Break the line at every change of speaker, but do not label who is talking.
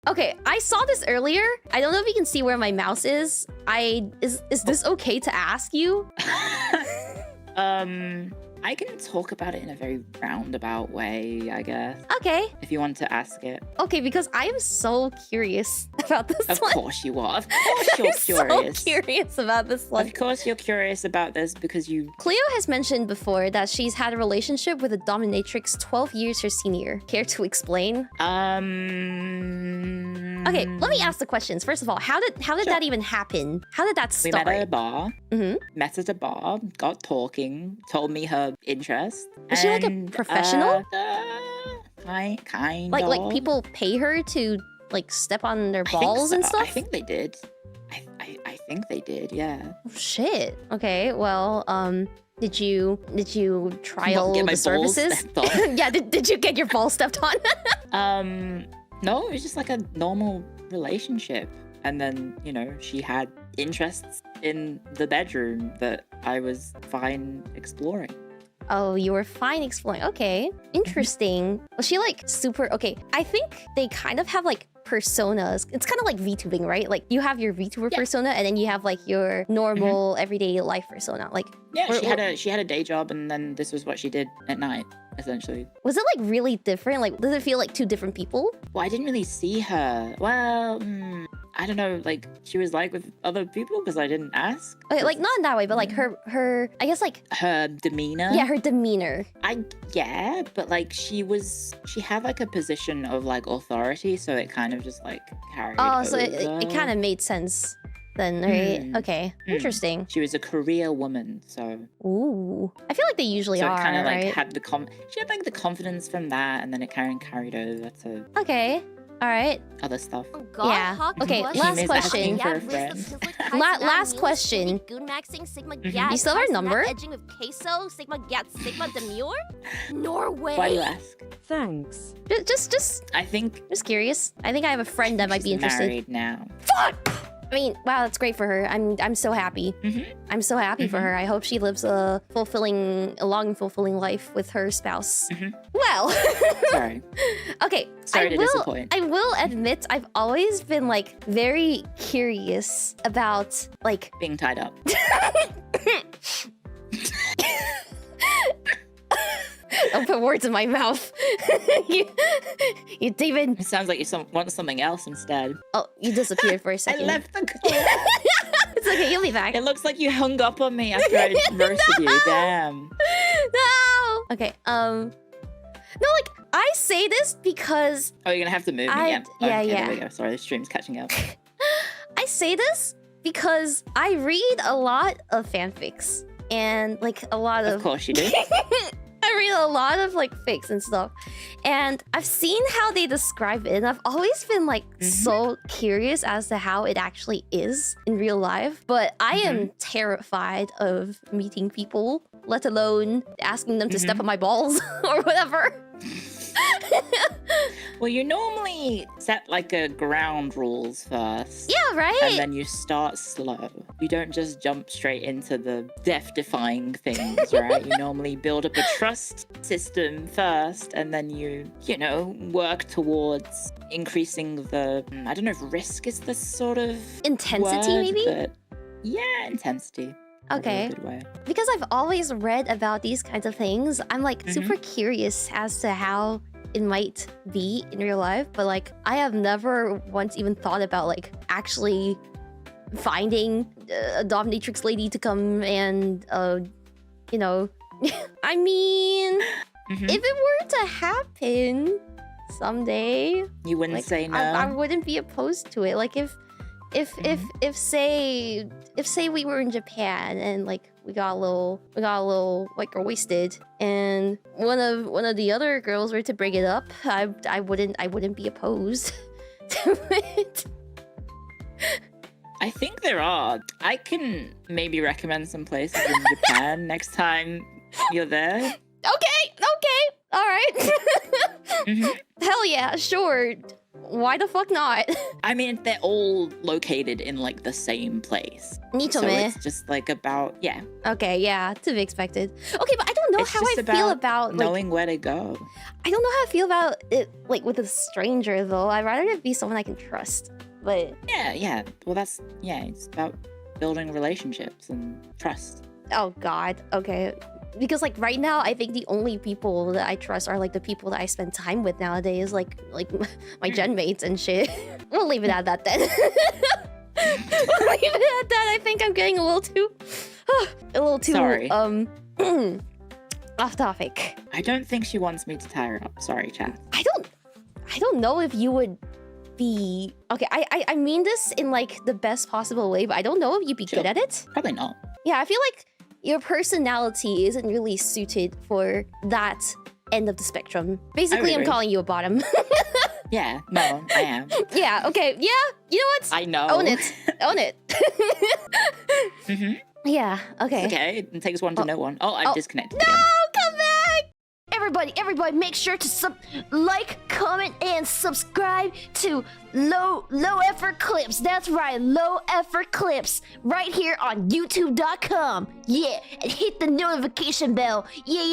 Okay, I saw this earlier. I don't know if you can see where my mouse is. Is this okay to ask you?
I can talk about it in a very roundabout way, I guess.
Okay.
If you want to ask it.
Okay, because I am so curious about this
Of
one.
course you are. Of course you're curious.
So curious about this one.
Of course you're curious about this because you...
Clio has mentioned before that she's had a relationship with a dominatrix 12 years her senior. Care to explain? Okay, let me ask the questions. First of all, how did that even happen? How did that start?
We met at a bar. Met at a bar, got talking, told me her interest.
Is she like a professional?
Kind
like,
of.
Like people pay her to like step on their balls and stuff?
I think they did. I think they did, yeah.
Oh, shit. Okay, well, did you trial the services? Yeah, did you get your balls stepped on?
No, it was just like a normal relationship. And then, you know, she had interests in the bedroom that I was fine exploring.
Oh, you were fine exploring. Okay, interesting. Was she like super... Okay, I think they kind of have like personas. It's kind of like VTubing, right? Like you have your VTuber persona and then you have like your normal everyday life persona. Like
she had a day job and then this was what she did at night, essentially.
Was it like really different? Like, does it feel like two different people?
Well, I didn't really see her. Well, I don't know, like she was like with other people because I didn't ask.
Okay, like not in that way, but like her I guess like
her demeanor.
Yeah, her demeanor.
Yeah, but like she had like a position of like authority, so it kind of just like carried over.
So it kind of made sense then, right? Okay, interesting.
She was a career woman, so.
Ooh, I feel like they usually are.
So it kind of like
right?
had she had like the confidence from that, and then it carried over to.
Okay. All right.
Other stuff.
Yeah. Okay. Last question. Last question. You still have our number?
Norway.
Why do you ask?
Thanks.
Just.
I think.
Just curious. I think I have a friend that might be interested.
Married now.
Fuck. I mean, wow, that's great for her. I'm so happy. I'm so happy for her. I hope she lives a long and fulfilling life with her spouse. Well,
sorry.
Okay.
Sorry to disappoint.
I will admit, I've always been like very curious about like
being tied up.
Don't put words in my mouth. you David.
It sounds like you want something else instead.
Oh, you disappeared for a second.
I left the call.
It's okay, you'll be back.
It looks like you hung up on me after I roasted you. Damn.
No. Okay. No, like I say this because.
Oh, you're gonna have to move me.
Yeah.
Okay,
yeah.
There we go. Sorry, the stream's catching up.
I say this because I read a lot of fanfics and like a lot of.
Of course you do.
I read a lot of like fics and stuff, and I've seen how they describe it, and I've always been like so curious as to how it actually is in real life. But I am terrified of meeting people, let alone asking them to step on my balls or whatever.
Well, you normally set like a ground rules first.
Yeah, right?
And then you start slow. You don't just jump straight into the death-defying things, right? You normally build up a trust system first, and then you know, work towards increasing the, I don't know if risk is the sort of
intensity,
word,
maybe?
but yeah, intensity.
Okay. Because I've always read about these kinds of things, I'm like super curious as to how it might be in real life, but like I have never once even thought about like actually finding a dominatrix lady to come and you know, I mean, if it were to happen someday,
you wouldn't
like,
say no.
I wouldn't be opposed to it. Like if say we were in Japan and like we got a little like wasted, and one of the other girls were to bring it up, I wouldn't be opposed to it.
I think there are. I can maybe recommend some places in Japan next time you're there.
Okay, all right. Hell yeah, sure. Why the fuck not?
I mean, they're all located in like the same place. So
Nitome.
it's just like about, yeah.
Okay, yeah, to be expected. Okay, but I don't know
It's
how
just
I feel about like,
knowing where to go.
I don't know how I feel about it like with a stranger though. I'd rather it be someone I can trust. But
Yeah. Well, it's about building relationships and trust.
oh god, okay. Because like right now, I think the only people that I trust are like the people that I spend time with nowadays, like my gen mates and shit. We'll leave it at that then. We'll leave it at that. I think I'm getting a little too
Sorry.
off topic.
I don't think she wants me to tie her up. Sorry, chat.
I don't know if you would be okay. I mean this in like the best possible way, but I don't know if you'd be
Sure.
good at it.
Probably not.
Yeah, I feel like your personality isn't really suited for that end of the spectrum. Basically, I'm
agree.
calling you a bottom.
Yeah, no, I am.
Yeah, okay. Yeah, you know what?
I know.
Own it. Own it.
Mhm.
Yeah, okay.
Okay, it takes one to know one. Oh, I've disconnected
No,
again.
come back!
Everybody, make sure to like, comment, and subscribe to Low Effort Clips. That's right, Low Effort Clips, right here on YouTube.com. Yeah, and hit the notification bell. Yeah.